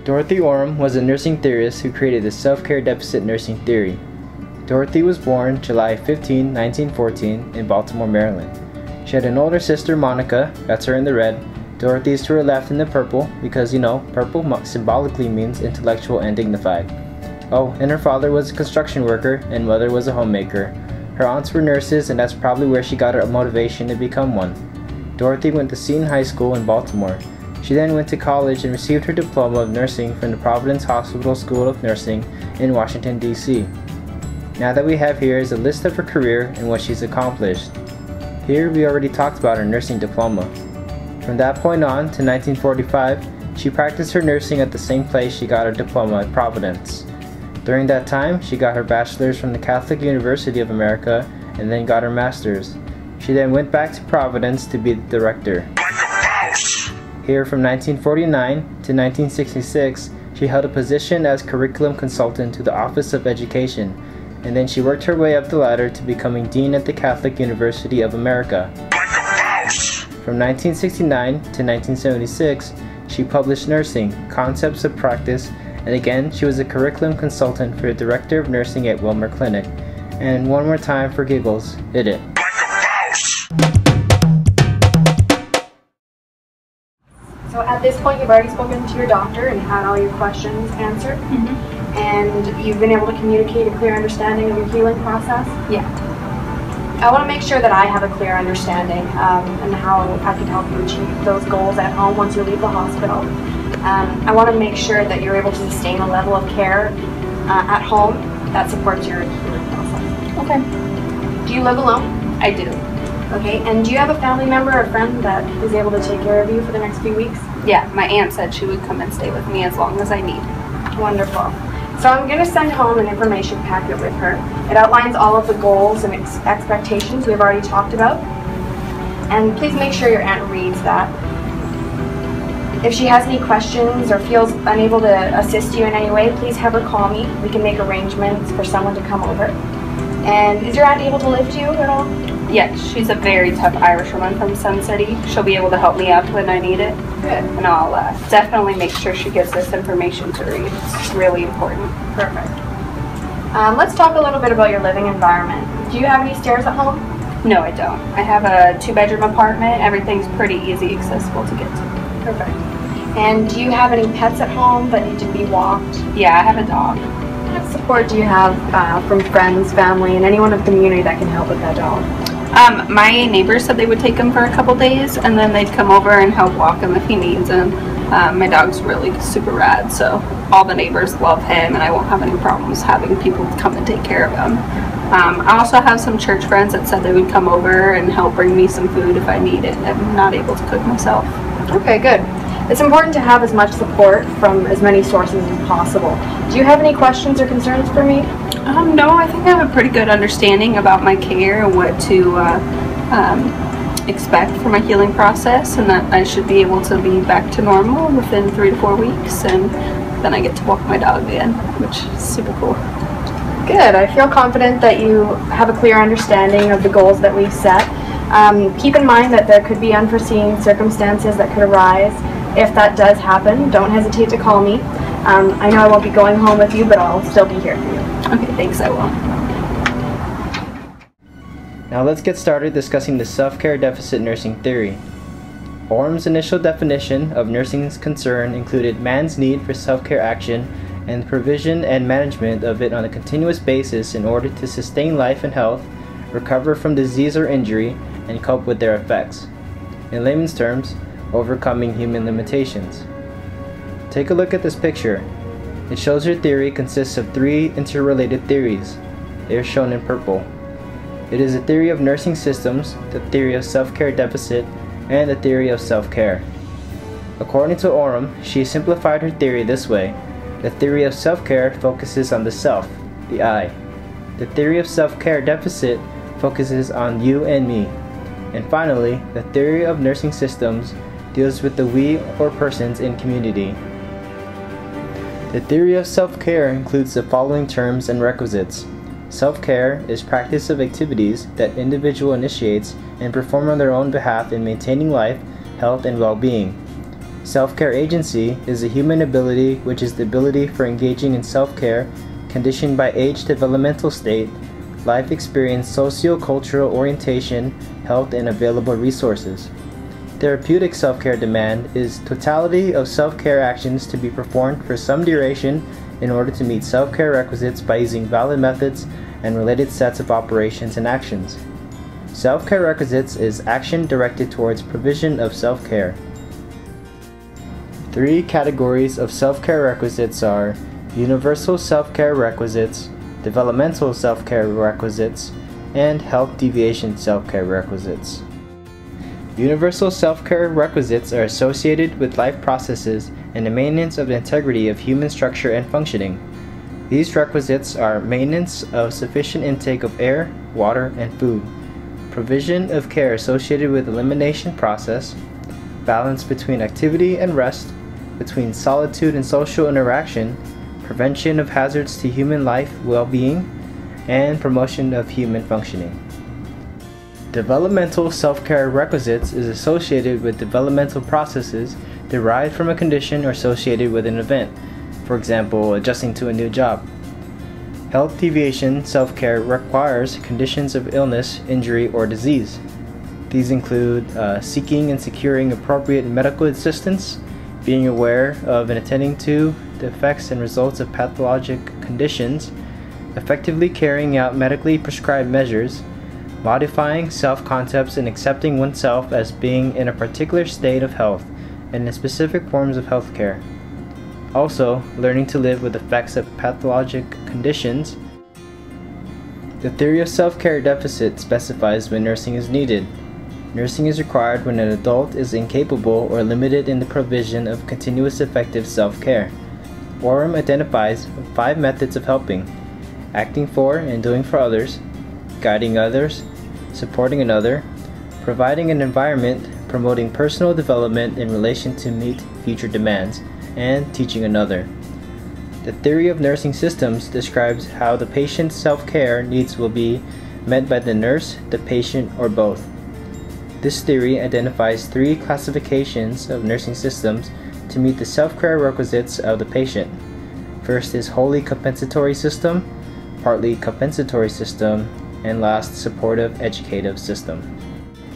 Dorothy Orem was a nursing theorist who created the self-care deficit nursing theory. Dorothy was born July 15, 1914 in Baltimore, Maryland. She had an older sister, Monica, that's her in the red. Dorothy is to her left in the purple because, purple symbolically means intellectual and dignified. Oh, and her father was a construction worker and mother was a homemaker. Her aunts were nurses and that's probably where she got her motivation to become one. Dorothy went to Seton High School in Baltimore. She then went to college and received her diploma of nursing from the Providence Hospital School of Nursing in Washington, D.C. Now that we have here is a list of her career and what she's accomplished. Here we already talked about her nursing diploma. From that point on to 1945, she practiced her nursing at the same place she got her diploma at Providence. During that time, she got her bachelor's from the Catholic University of America and then got her master's. She then went back to Providence to be the director. Here from 1949 to 1966, she held a position as curriculum consultant to the Office of Education, and then she worked her way up the ladder to becoming dean at the Catholic University of America. From 1969 to 1976, she published Nursing, Concepts of Practice, and again she was a curriculum consultant for the Director of Nursing at Wilmer Clinic. And one more time for giggles, hit it. So at this point, you've already spoken to your doctor and had all your questions answered, and you've been able to communicate a clear understanding of your healing process? Yeah. I want to make sure that I have a clear understanding and how I can help you achieve those goals at home once you leave the hospital. I want to make sure that you're able to sustain a level of care at home that supports your healing process. Okay. Do you live alone? I do. Okay, and do you have a family member or friend that is able to take care of you for the next few weeks? Yeah, my aunt said she would come and stay with me as long as I need. Wonderful. So I'm going to send home an information packet with her. It outlines all of the goals and expectations we've already talked about. And please make sure your aunt reads that. If she has any questions or feels unable to assist you in any way, please have her call me. We can make arrangements for someone to come over. And is your aunt able to lift you at all? Yes, she's a very tough Irish woman from Sun City. She'll be able to help me out when I need it. Good. And I'll definitely make sure she gets this information to read. It's really important. Perfect. Let's talk a little bit about your living environment. Do you have any stairs at home? No, I don't. I have a 2-bedroom apartment. Everything's pretty easy accessible to get to. Perfect. And do you have any pets at home that need to be walked? Yeah, I have a dog. What support do you have from friends, family, and anyone in the community that can help with that dog? My neighbors said they would take him for a couple days and then they'd come over and help walk him if he needs him. My dog's really super rad, so all the neighbors love him and I won't have any problems having people come and take care of him. I also have some church friends that said they would come over and help bring me some food if I need it. I'm not able to cook myself. Okay, good. It's important to have as much support from as many sources as possible. Do you have any questions or concerns for me? No, I think I have a pretty good understanding about my care and what to expect for my healing process, and that I should be able to be back to normal within 3 to 4 weeks, and then I get to walk my dog again, which is super cool. Good. I feel confident that you have a clear understanding of the goals that we've set. Keep in mind that there could be unforeseen circumstances that could arise. If that does happen, don't hesitate to call me. I know I won't be going home with you, but I'll still be here for you. Okay, thanks, I will. Now let's get started discussing the self-care deficit nursing theory. Orem's initial definition of nursing's concern included man's need for self-care action and the provision and management of it on a continuous basis in order to sustain life and health, recover from disease or injury, and cope with their effects. In layman's terms, overcoming human limitations. Take a look at this picture. It shows your theory consists of 3 interrelated theories. They are shown in purple. It is a theory of nursing systems, the theory of self-care deficit, and the theory of self-care. According to Orem, she simplified her theory this way. The theory of self-care focuses on the self, the I. The theory of self-care deficit focuses on you and me. And finally, the theory of nursing systems deals with the we or persons in community. The theory of self-care includes the following terms and requisites. Self-care is practice of activities that individual initiates and perform on their own behalf in maintaining life, health, and well-being. Self-care agency is a human ability which is the ability for engaging in self-care conditioned by age, developmental state, life experience, socio-cultural orientation, health, and available resources. Therapeutic self-care demand is totality of self-care actions to be performed for some duration in order to meet self-care requisites by using valid methods and related sets of operations and actions. Self-care requisites is action directed towards provision of self-care. 3 categories of self-care requisites are universal self-care requisites, developmental self-care requisites, and health deviation self-care requisites. Universal self-care requisites are associated with life processes and the maintenance of the integrity of human structure and functioning. These requisites are maintenance of sufficient intake of air, water, and food, provision of care associated with elimination process, balance between activity and rest, between solitude and social interaction, prevention of hazards to human life well-being, and promotion of human functioning. Developmental self-care requisites is associated with developmental processes derived from a condition or associated with an event, for example, adjusting to a new job. Health deviation self-care requires conditions of illness, injury, or disease. These include seeking and securing appropriate medical assistance, being aware of and attending to the effects and results of pathologic conditions, effectively carrying out medically prescribed measures, modifying self-concepts and accepting oneself as being in a particular state of health and in specific forms of health care. Also, learning to live with effects of pathologic conditions. The theory of self-care deficit specifies when nursing is needed. Nursing is required when an adult is incapable or limited in the provision of continuous effective self-care. Orem identifies 5 methods of helping: acting for and doing for others, guiding others, supporting another, providing an environment, promoting personal development in relation to meet future demands, and teaching another. The theory of nursing systems describes how the patient's self-care needs will be met by the nurse, the patient, or both. This theory identifies 3 classifications of nursing systems to meet the self-care requisites of the patient. First is wholly compensatory system, partly compensatory system, and last, supportive educative system.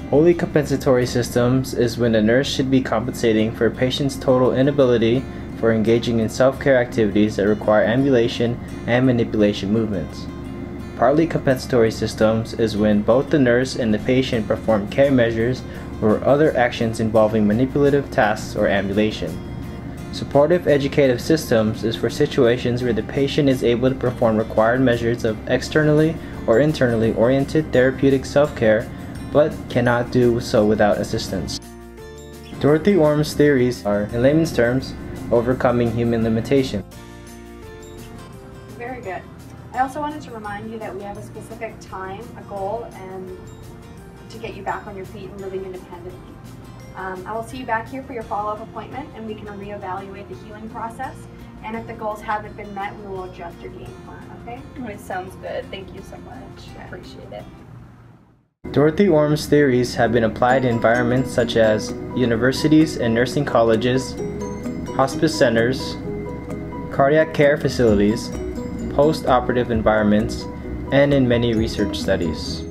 Wholly compensatory systems is when the nurse should be compensating for a patient's total inability for engaging in self-care activities that require ambulation and manipulation movements. Partly compensatory systems is when both the nurse and the patient perform care measures or other actions involving manipulative tasks or ambulation. Supportive educative systems is for situations where the patient is able to perform required measures of externally or internally oriented therapeutic self-care but cannot do so without assistance. Dorothy Orem's theories are, in layman's terms, overcoming human limitation. Very good. I also wanted to remind you that we have a specific time, a goal, and to get you back on your feet and living independently. I will see you back here for your follow-up appointment, and we can reevaluate the healing process. And if the goals haven't been met, we will adjust your game plan, okay? It sounds good. Thank you so much. I appreciate it. Dorothy Orem's theories have been applied in environments such as universities and nursing colleges, hospice centers, cardiac care facilities, post-operative environments, and in many research studies.